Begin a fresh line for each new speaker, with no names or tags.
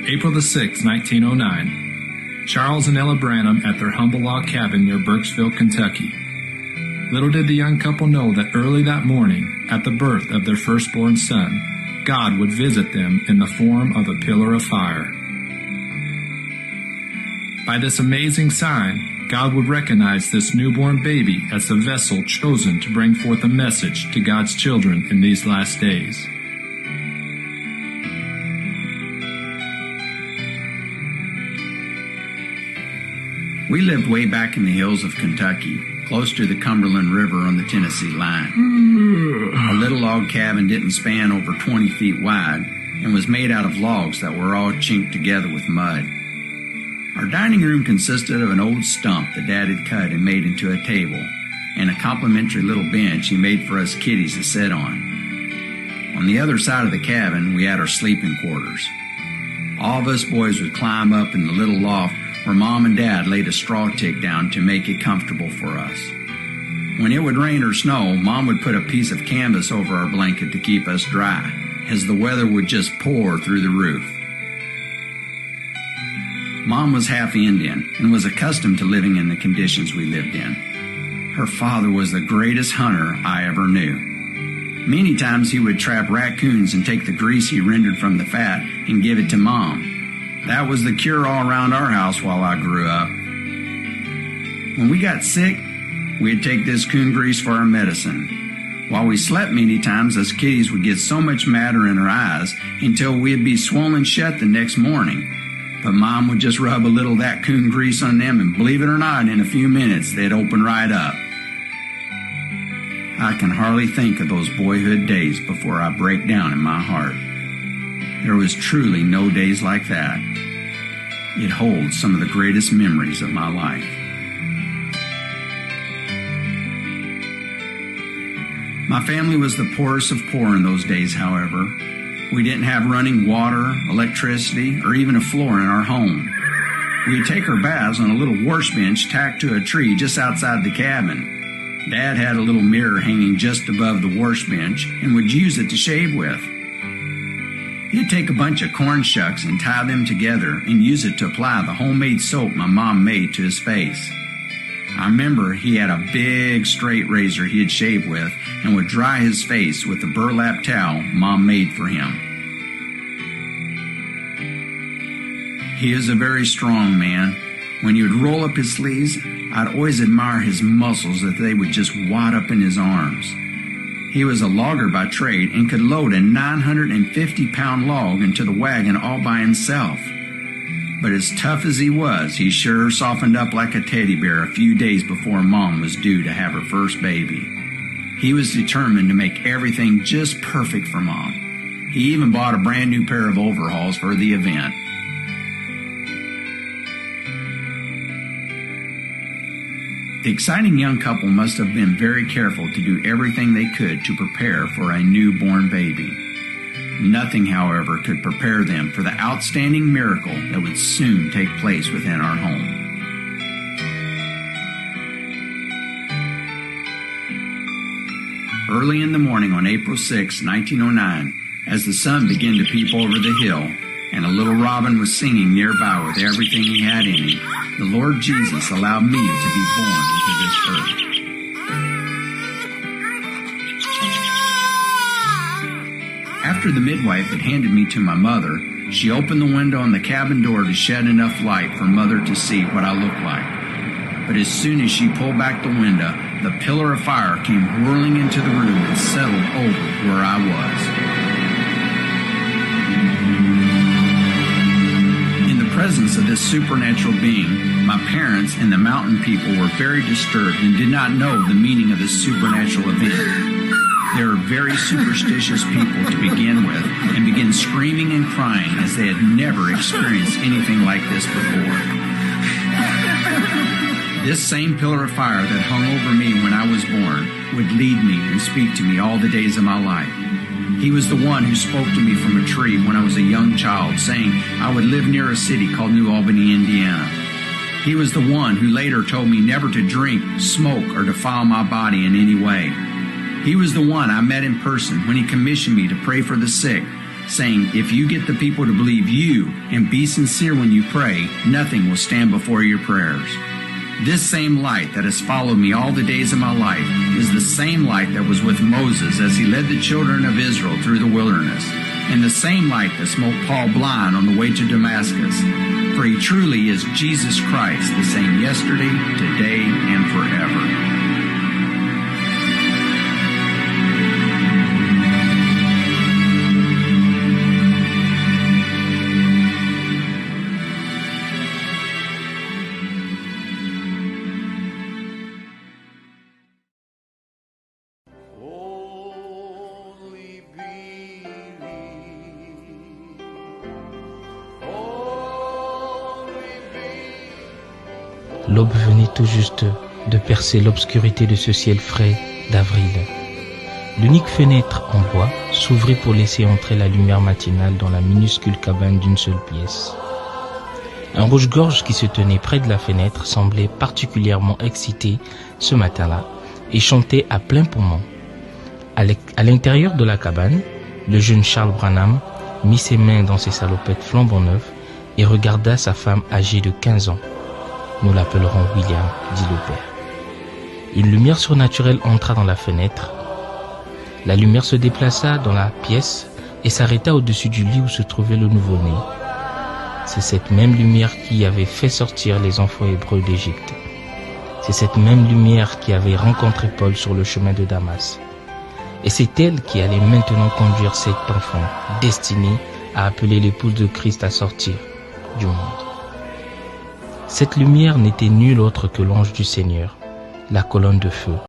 April the 6th, 1909. Charles and Ella Branham at their humble log cabin near Burkesville, Kentucky. Little did the young couple know that early that morning, at the birth of their firstborn son, God would visit them in the form of a pillar of fire. By this amazing sign, God would recognize this newborn baby as the vessel chosen to bring forth a message to God's children in these last days.
We lived way back in the hills of Kentucky, close to the Cumberland River on the Tennessee line. Our little log cabin didn't span over 20 feet wide and was made out of logs that were all chinked together with mud. Our dining room consisted of an old stump that Dad had cut and made into a table, and a complimentary little bench he made for us kiddies to sit on. On the other side of the cabin, we had our sleeping quarters. All of us boys would climb up in the little loft where Mom and Dad laid a straw tick down to make it comfortable for us. When it would rain or snow, Mom would put a piece of canvas over our blanket to keep us dry, as the weather would just pour through the roof. Mom was half Indian and was accustomed to living in the conditions we lived in. Her father was the greatest hunter I ever knew. Many times he would trap raccoons and take the grease he rendered from the fat and give it to Mom. That was the cure all around our house while I grew up. When we got sick, we'd take this coon grease for our medicine. While we slept many times, us kiddies would get so much matter in our eyes until we'd be swollen shut the next morning. But Mom would just rub a little of that coon grease on them, and believe it or not, in a few minutes they'd open right up. I can hardly think of those boyhood days before I break down in my heart. There was truly no days like that. It holds some of the greatest memories of my life. My family was the poorest of poor in those days, however. We didn't have running water, electricity, or even a floor in our home. We'd take our baths on a little wash bench tacked to a tree just outside the cabin. Dad had a little mirror hanging just above the wash bench and would use it to shave with. He'd take a bunch of corn shucks and tie them together and use it to apply the homemade soap my mom made to his face. I remember he had a big straight razor he'd shave with and would dry his face with the burlap towel Mom made for him. He is a very strong man. When he would roll up his sleeves, I'd always admire his muscles that they would just wad up in his arms. He was a logger by trade and could load a 950-pound log into the wagon all by himself. But as tough as he was, he sure softened up like a teddy bear a few days before Mom was due to have her first baby. He was determined to make everything just perfect for Mom. He even bought a brand new pair of overalls for the event. The exciting young couple must have been very careful to do everything they could to prepare for a newborn baby. Nothing, however, could prepare them for the outstanding miracle that would soon take place within our home. Early in the morning on April 6, 1909, as the sun began to peep over the hill, and a little robin was singing nearby with everything he had in him, the Lord Jesus allowed me to be born into this earth. After the midwife had handed me to my mother, she opened the window on the cabin door to shed enough light for Mother to see what I looked like. But as soon as she pulled back the window, the pillar of fire came whirling into the room and settled over where I was. In the presence of this supernatural being, my parents and the mountain people were very disturbed and did not know the meaning of this supernatural event. They were very superstitious people to begin with and began screaming and crying as they had never experienced anything like this before. This same pillar of fire that hung over me when I was born would lead me and speak to me all the days of my life. He was the one who spoke to me from a tree when I was a young child, saying I would live near a city called New Albany, Indiana. He was the one who later told me never to drink, smoke, or defile my body in any way. He was the one I met in person when he commissioned me to pray for the sick, saying, if you get the people to believe you and be sincere when you pray, nothing will stand before your prayers. This same light that has followed me all the days of my life is the same light that was with Moses as he led the children of Israel through the wilderness, and the same light that smote Paul blind on the way to Damascus. For he truly is Jesus Christ, the same yesterday, today, and forever.
L'aube venait tout juste de percer l'obscurité de ce ciel frais d'avril. L'unique fenêtre en bois s'ouvrit pour laisser entrer la lumière matinale dans la minuscule cabane d'une seule pièce. Un rouge-gorge qui se tenait près de la fenêtre semblait particulièrement excité ce matin-là et chantait à plein poumon. À l'intérieur de la cabane, le jeune Charles Branham mit ses mains dans ses salopettes flambant neuves et regarda sa femme âgée de 15 ans. Nous l'appellerons William, dit le père. Une lumière surnaturelle entra dans la fenêtre. La lumière se déplaça dans la pièce et s'arrêta au-dessus du lit où se trouvait le nouveau-né. C'est cette même lumière qui avait fait sortir les enfants hébreux d'Égypte. C'est cette même lumière qui avait rencontré Paul sur le chemin de Damas. Et c'est elle qui allait maintenant conduire cet enfant, destiné à appeler l'épouse de Christ à sortir du monde. Cette lumière n'était nulle autre que l'ange du Seigneur, la colonne de feu.